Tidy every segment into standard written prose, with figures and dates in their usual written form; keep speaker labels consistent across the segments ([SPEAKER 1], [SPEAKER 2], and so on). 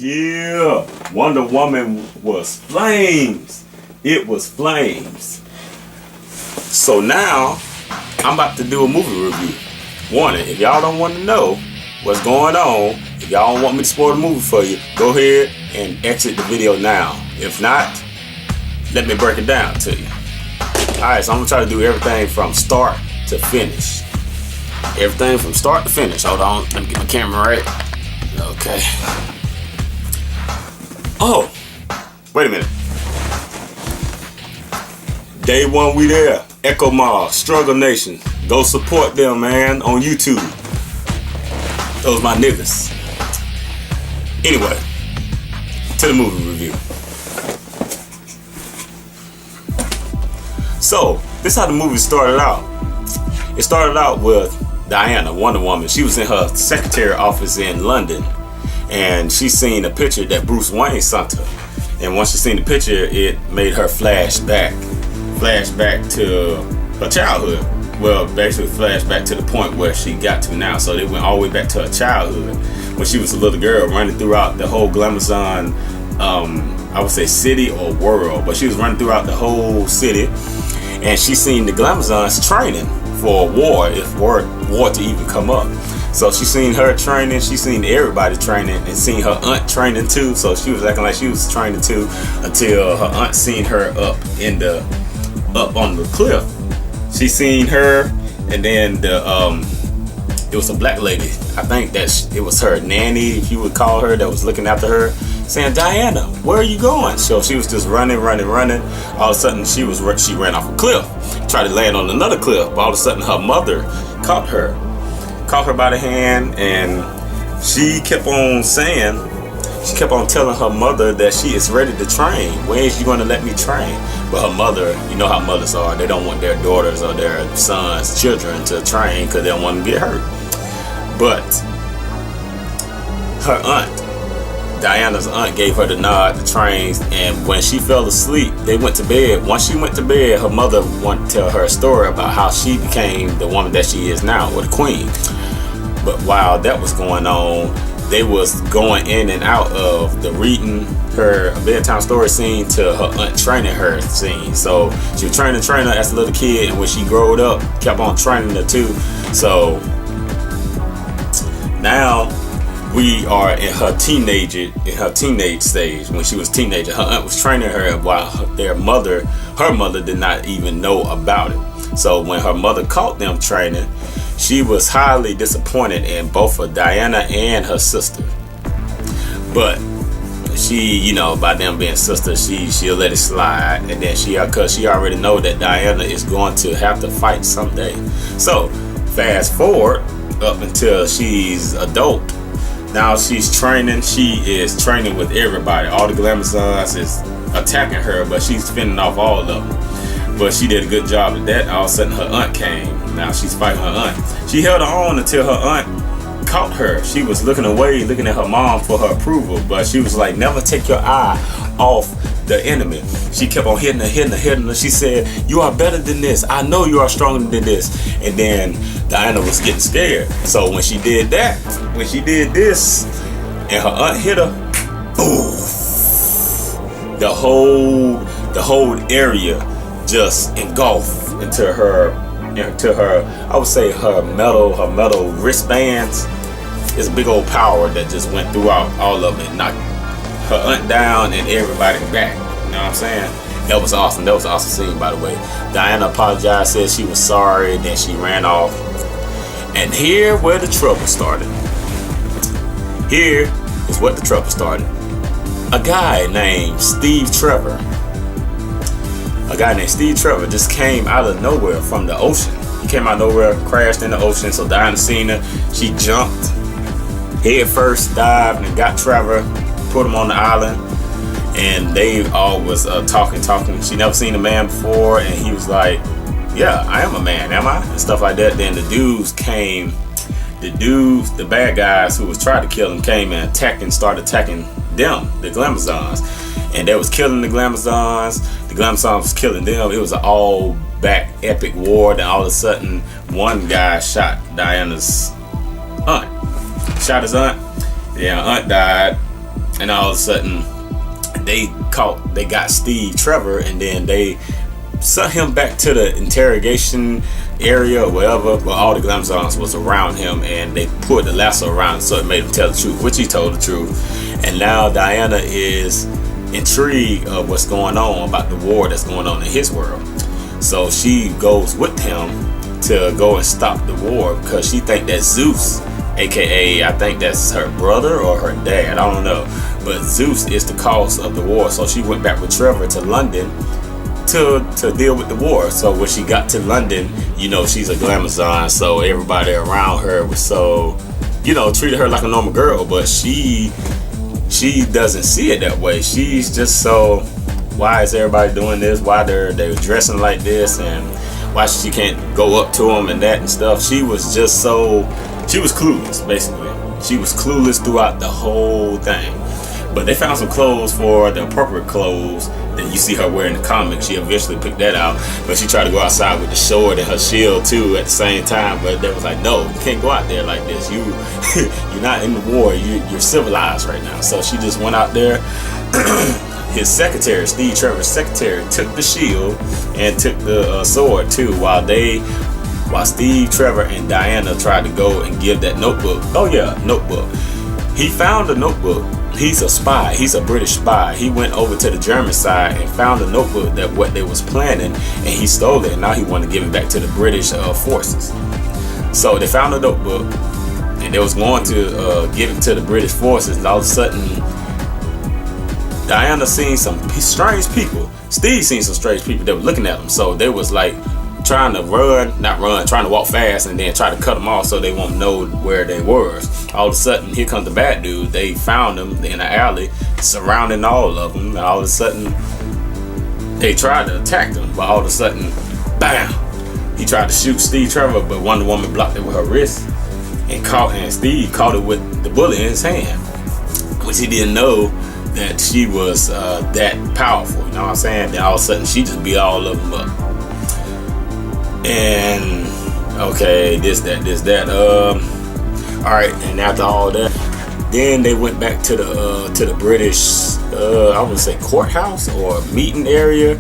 [SPEAKER 1] Yeah, Wonder Woman was flames. It was flames. So now, I'm about to do a movie review. Warning, if y'all don't want to know what's going on, if y'all don't want me to spoil the movie for you, go ahead and exit the video now. If not, let me break it down to you. Alright, so I'm going to try to do everything from start to finish. Everything from start to finish. Hold on, let me get my camera right. Okay. Oh, wait a minute. Day one, we there. Echo Mall, Struggle Nation. Go support them, man, on YouTube. Those my niggas. Anyway, to the movie review. So, this is how the movie started out. It started out with Diana, Wonder Woman. She was in her secretary office in London, and she seen a picture that Bruce Wayne sent her. And once she seen the picture, it made her flash back to her childhood. Well, basically flash back to the point where she got to now. So they went all the way back to her childhood when she was a little girl running throughout the whole Glamazon, I would say city or world, but she was running throughout the whole city, and she seen the Glamazons training for a war, if war to even come up. So she seen her training, she seen everybody training, and seen her aunt training too. So she was acting like she was training too until her aunt seen her up on the cliff. She seen her, and then it was a black lady. I think that it was her nanny, if you would call her, that was looking after her, saying, "Diana, where are you going?" So she was just running. All of a sudden, she ran off a cliff, tried to land on another cliff. But all of a sudden, her mother caught her by the hand, and she kept on telling her mother that she is ready to train. When is you going to let me train? But her mother, you know how mothers are, they don't want their daughters or their sons, children to train because they don't want them to get hurt. But her aunt, Diana's aunt, gave her the nod to train, and when she fell asleep, they went to bed. Once she went to bed, her mother wanted to tell her a story about how she became the woman that she is now, or the queen. But while that was going on, they was going in and out of the reading her bedtime story scene to her aunt training her scene. So she was training her as a little kid, and when she growed up, kept on training her too. So now we are in her teenage stage. When she was a teenager, her aunt was training her while her mother did not even know about it. So when her mother caught them training, she was highly disappointed in both of Diana and her sister. But she, by them being sisters, she'll let it slide. And then cause she already know that Diana is going to have to fight someday. So fast forward up until she's adult. Now she's training. She is training with everybody. All the Glamazons is attacking her, but she's fending off all of them. But she did a good job at that. All of a sudden her aunt came. Now she's fighting her aunt. She held her on until her aunt caught her. She was looking away, looking at her mom for her approval, but she was like, never take your eye off the enemy. She kept on hitting her. She said, "You are better than this. I know you are stronger than this." And then Diana was getting scared. So when she did this, and her aunt hit her, boom, the whole area just engulfed into her, I would say her metal wristbands. It's a big old power that just went throughout all of it, knocked her aunt down and everybody back. You know what I'm saying? That was awesome. That was an awesome scene, by the way. Diana apologized, said she was sorry, then she ran off. And here where the trouble started. Here is what the trouble started. A guy named Steve Trevor just came out of nowhere from the ocean. He came out of nowhere, crashed in the ocean. So Diana seen her. She jumped head first, dived, and got Trevor, put him on the island. And they all was talking. She never seen a man before, and he was like, "Yeah, I am a man, am I?" And stuff like that. Then the bad guys who was trying to kill him came and started attacking them, the Glamazons. And they was killing the Glamazons. The Glamazons was killing them. It was an all-back epic war. Then all of a sudden, one guy shot Diana's aunt. Shot his aunt. Yeah, aunt died. And then all of a sudden they got Steve Trevor, and then they sent him back to the interrogation area or wherever, where all the Glamazons was around him, and they put the lasso around him, so it made him tell the truth, which he told the truth. And now Diana is intrigued of what's going on about the war that's going on in his world. So she goes with him to go and stop the war, because she think that Zeus, aka I think that's her brother or her dad, I don't know, but Zeus is the cause of the war. So she went back with Trevor to London to deal with the war. So when she got to London, you know, she's a Glamazon, so everybody around her was so, you know, treated her like a normal girl, but she doesn't see it that way. She's just so, why is everybody doing this? Why they're dressing like this, and why she can't go up to them and that and stuff. She was just so, she was clueless, basically. She was clueless throughout the whole thing. But they found some clothes for the appropriate clothes that you see her wearing in the comics. She eventually picked that out, but she tried to go outside with the sword and her shield too at the same time. But they was like, no, you can't go out there like this. You're not in the war. You're civilized right now. So she just went out there. His secretary, Steve Trevor's secretary, took the shield and took the sword too, while Steve Trevor and Diana tried to go and give that notebook. Oh yeah, notebook. He found a notebook. He's a spy. He's a British spy. He went over to the German side and found a notebook that what they was planning, and he stole it. And now he wanted to give it back to the British forces. So they found a notebook, and they was going to give it to the British forces. And all of a sudden, Diana seen some strange people. Steve seen some strange people that were looking at him. So they was like trying to trying to walk fast, and then try to cut them off so they won't know where they were. All of a sudden, here comes the bad dude. They found him in an alley, surrounding all of them. And all of a sudden, they tried to attack them, but all of a sudden, bam! He tried to shoot Steve Trevor, but Wonder Woman blocked it with her wrist, and Steve caught it with the bullet in his hand, which he didn't know that she was that powerful. You know what I'm saying? Then all of a sudden, she just beat all of them up. And okay, this that. All right, and after all that, then they went back to the British, I would say courthouse or meeting area.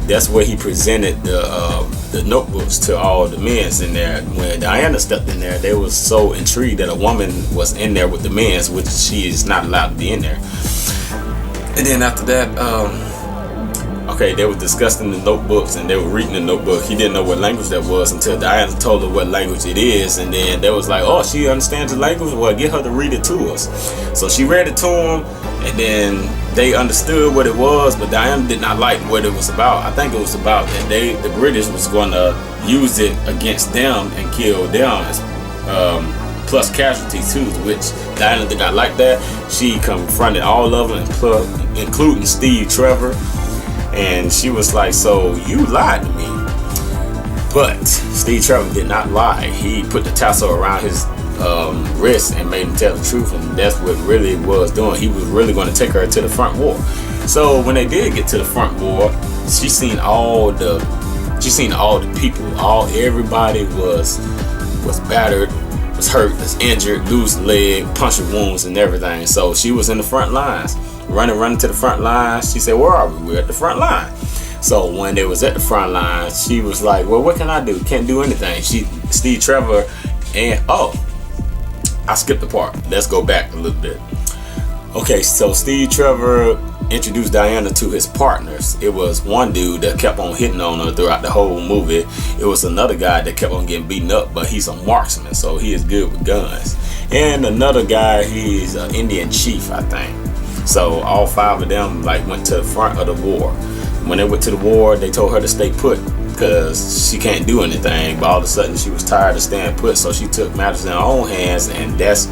[SPEAKER 1] That's where he presented the notebooks to all the men in there. When Diana stepped in there, they was so intrigued that a woman was in there with the men, which she is not allowed to be in there. And then after that, okay, they were discussing the notebooks and they were reading the notebook. He didn't know what language that was until Diana told her what language it is. And then they was like, oh, she understands the language? Well, get her to read it to us. So she read it to him, and then they understood what it was, but Diana did not like what it was about. I think it was about that the British was going to use it against them and kill them, plus casualties too, which Diana did not like that. She confronted all of them, including Steve Trevor. And she was like, so you lied to me. But Steve Trevor did not lie. He put the tassel around his wrist and made him tell the truth. And that's what really was doing. He was really going to take her to the front war. So when they did get to the front war, she seen all the people. Everybody was battered, was hurt, was injured, lose leg, puncture wounds and everything. So she was in the front lines. Running to the front lines. She said, where are we? We're at the front line. So when they was at the front line, she was like, well, what can I do? Can't do anything. Steve Trevor, and I skipped the part. Let's go back a little bit. Okay, so Steve Trevor introduced Diana to his partners. It was one dude that kept on hitting on her throughout the whole movie. It was another guy that kept on getting beaten up, but he's a marksman, so he is good with guns. And another guy, he's an Indian chief, I think. So all five of them went to the front of the war. When they went to the war, they told her to stay put because she can't do anything. But all of a sudden, she was tired of staying put, so she took matters in her own hands, and that's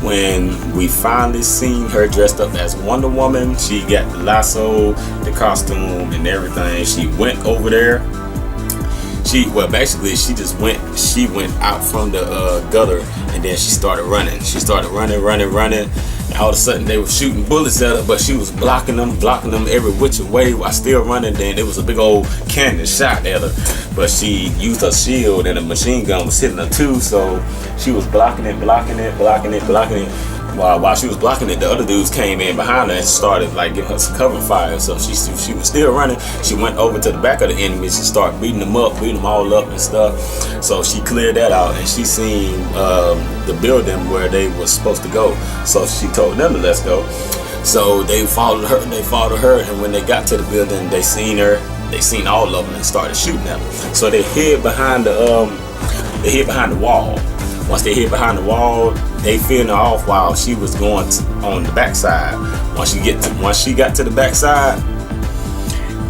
[SPEAKER 1] when we finally seen her dressed up as Wonder Woman. She got the lasso, the costume, and everything. She went over there. She went out from the gutter, and then she started running. She started running. And all of a sudden, they were shooting bullets at her, but she was blocking them every which way while still running. Then there was a big old cannon shot at her, but she used her shield, and a machine gun was hitting her too. So she was blocking it. while she was blocking it, the other dudes came in behind her and started like giving her some cover fire. So she was still running. She went over to the back of the enemy. She started beating them all up and stuff. So she cleared that out, and she seen the building where they were supposed to go. So she told them to let's go. So they followed her, and when they got to the building, they seen her. They seen all of them and started shooting them. So they hid behind the wall. Once they hid behind the wall, they fended her off while she was going on the backside. Once she got to the backside,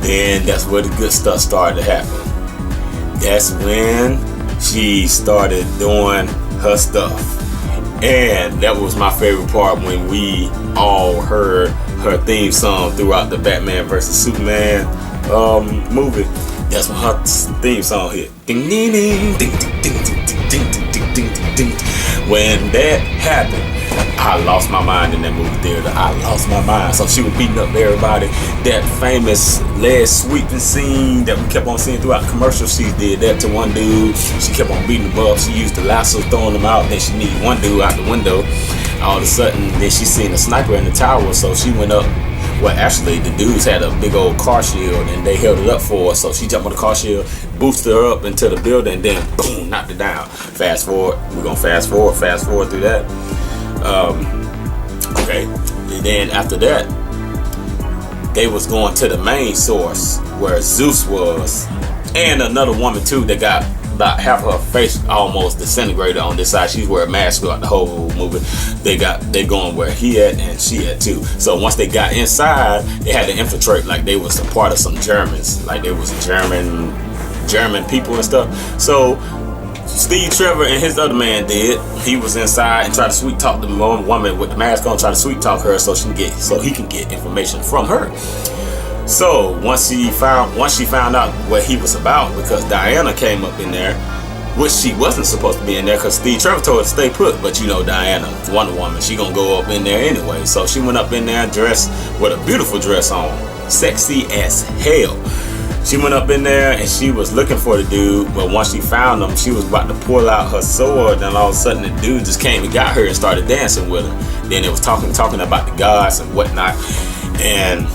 [SPEAKER 1] then that's where the good stuff started to happen. That's when she started doing her stuff. And that was my favorite part, when we all heard her theme song throughout the Batman vs Superman movie. That's when her theme song hit. Ding ding ding ding ding ding ding ding ding ding ding ding. When that happened, I lost my mind in that movie theater. I lost my mind. So she was beating up everybody. That famous leg sweeping scene that we kept on seeing throughout the commercial, she did that to one dude. She kept on beating him up. She used the lasso, throwing him out. Then she needed one dude out the window. All of a sudden, then she seen a sniper in the tower. So she went up. Well, actually, the dudes had a big old car shield, and they held it up for her. So she jumped on the car shield, boosted her up into the building, and then boom, knocked it down. Fast forward. We're gonna fast forward through that. Okay. And then after that, they was going to the main source where Zeus was, and another woman too that got about half her face almost disintegrated on this side. She's wearing a mask throughout the whole movie. They going where he at and she at too. So once they got inside, they had to infiltrate like they was a part of some Germans, like they was German people and stuff. So Steve Trevor and his other man did. He was inside and tried to sweet talk the woman with the mask on, try to sweet talk her so he can get information from her. So once she found out what he was about, because Diana came up in there, which she wasn't supposed to be in there, because Steve Trevor told her to stay put. But you know, Diana, Wonder Woman, she gonna go up in there anyway. So she went up in there dressed with a beautiful dress on, sexy as hell. She went up in there and she was looking for the dude, but once she found him, she was about to pull out her sword, and all of a sudden the dude just came and got her and started dancing with her. Then it was talking about the gods and whatnot, and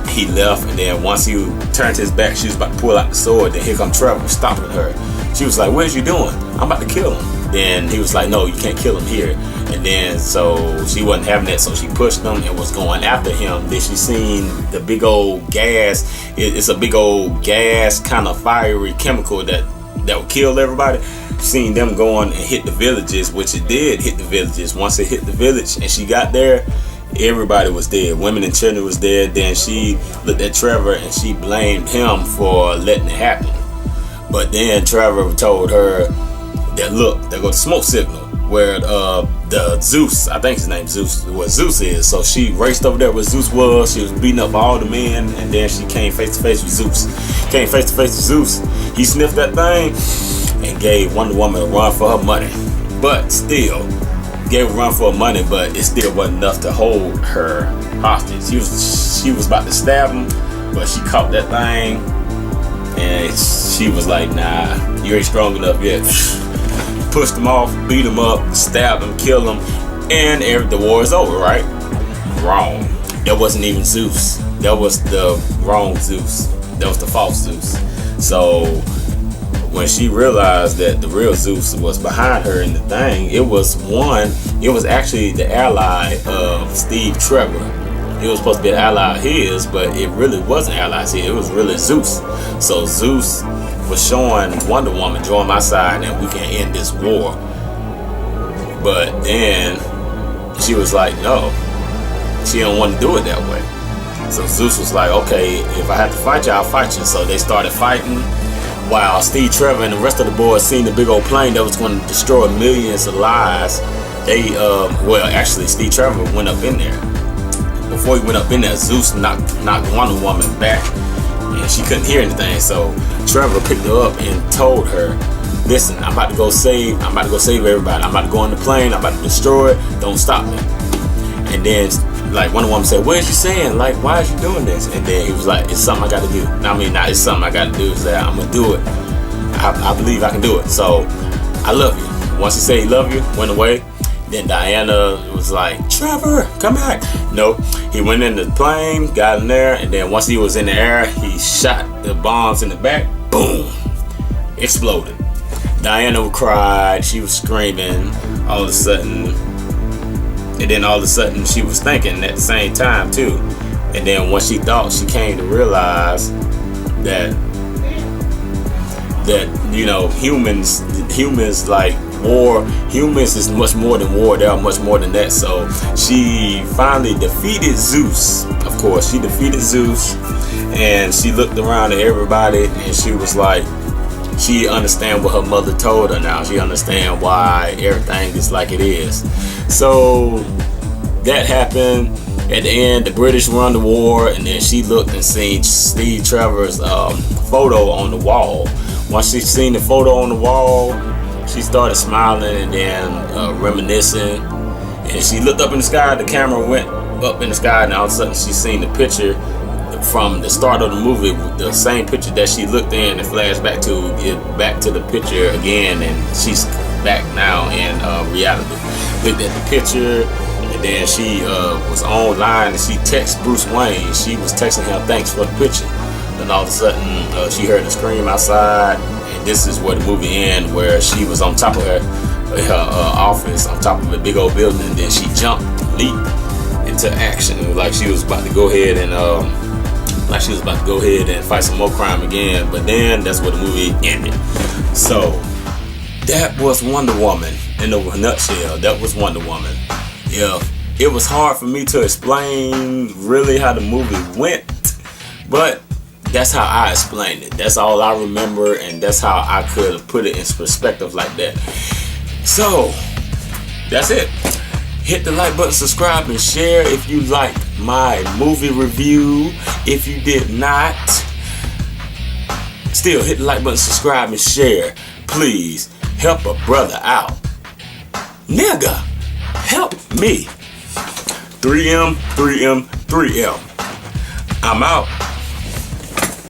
[SPEAKER 1] he left. And then once he turned his back, she was about to pull out the sword. Then here come Trevor stopping her. She was like, "What is you doing? I'm about to kill him." Then he was like, "No, you can't kill him here." And then so she wasn't having that, so she pushed him and was going after him. Then she seen the big old gas. It's a big old gas, kind of fiery chemical that would kill everybody. Seen them going and hit the villages, which it did hit the villages. Once it hit the village and she got there, everybody was dead. Women and children was dead. Then she looked at Trevor and she blamed him for letting it happen. But then Trevor told her that, look, there goes the smoke signal where the Zeus, I think his name's Zeus, what Zeus is. So she raced over there where Zeus was. She was beating up all the men, and then she came face to face with Zeus. He sniffed that thing and gave Wonder Woman a run for her money. But still, gave a run for her money, but it still wasn't enough to hold her hostage. She was about to stab him, but she caught that thing, and she was like, "Nah, you ain't strong enough yet." Pushed him off, beat him up, stabbed him, killed him, and the war is over, right? Wrong. That wasn't even Zeus. That was the wrong Zeus. That was the false Zeus. So when she realized that the real Zeus was behind her in the thing, it was actually the ally of Steve Trevor. It was supposed to be an ally of his, but it really wasn't allies here. It was really Zeus. So Zeus was showing Wonder Woman, join my side and we can end this war. But then she was like, no, she don't want to do it that way. So Zeus was like, okay, if I have to fight you, I'll fight you. So they started fighting while Steve Trevor and the rest of the boys seen the big old plane that was going to destroy millions of lives. Actually Steve Trevor went up in there. Before he went up in there, Zeus knocked Wonder Woman back, and she couldn't hear anything. So Trevor picked her up and told her, "Listen, I'm about to go save everybody. I'm about to go on the plane. I'm about to destroy it. Don't stop me." And then, like, Wonder Woman said, "What is you saying? Like, why is you doing this?" And then he was like, "It's something I got to do." It's something I got to do. It's that I'm gonna do it. I believe I can do it. So I love you. Once he said he loved you, went away. Then Diana was like, Trevor, come back. No, he went in the plane, got in there, and then once he was in the air, he shot the bombs in the back. Boom. Exploded. Diana cried. She was screaming. All of a sudden, and then all of a sudden, she was thinking at the same time too. And then once she thought, she came to realize that you know, humans like war. Humans is much more than war. They are much more than that. So she finally defeated Zeus. Of course, she defeated Zeus, and she looked around at everybody, and she was like, she understand what her mother told her now. She understand why everything is like it is. So that happened. At the end, the British won the war, and then she looked and seen Steve Trevor's photo on the wall. Once she seen the photo on the wall, she started smiling and then reminiscing. And she looked up in the sky. The camera went up in the sky, and all of a sudden she seen the picture from the start of the movie, the same picture that she looked in, and flashed back to the picture again, and she's back now in reality. Looked at the picture, and then she was online, and she texted Bruce Wayne. She was texting him, thanks for the picture. Then all of a sudden, she heard a scream outside, and this is where the movie ends, where she was on top of her office, on top of a big old building, and then she jumped, leaped into action, like she was about to go ahead and fight some more crime again. But then that's where the movie ended. So that was Wonder Woman in a nutshell. That was Wonder Woman. Yeah, it was hard for me to explain really how the movie went, but that's how I explained it. That's all I remember, and that's how I could put it in perspective like that. So that's it. Hit the like button, subscribe, and share if you liked my movie review. If you did not, still hit the like button, subscribe, and share. Please help a brother out. Nigga, help me. 3M, 3M, 3M. I'm out.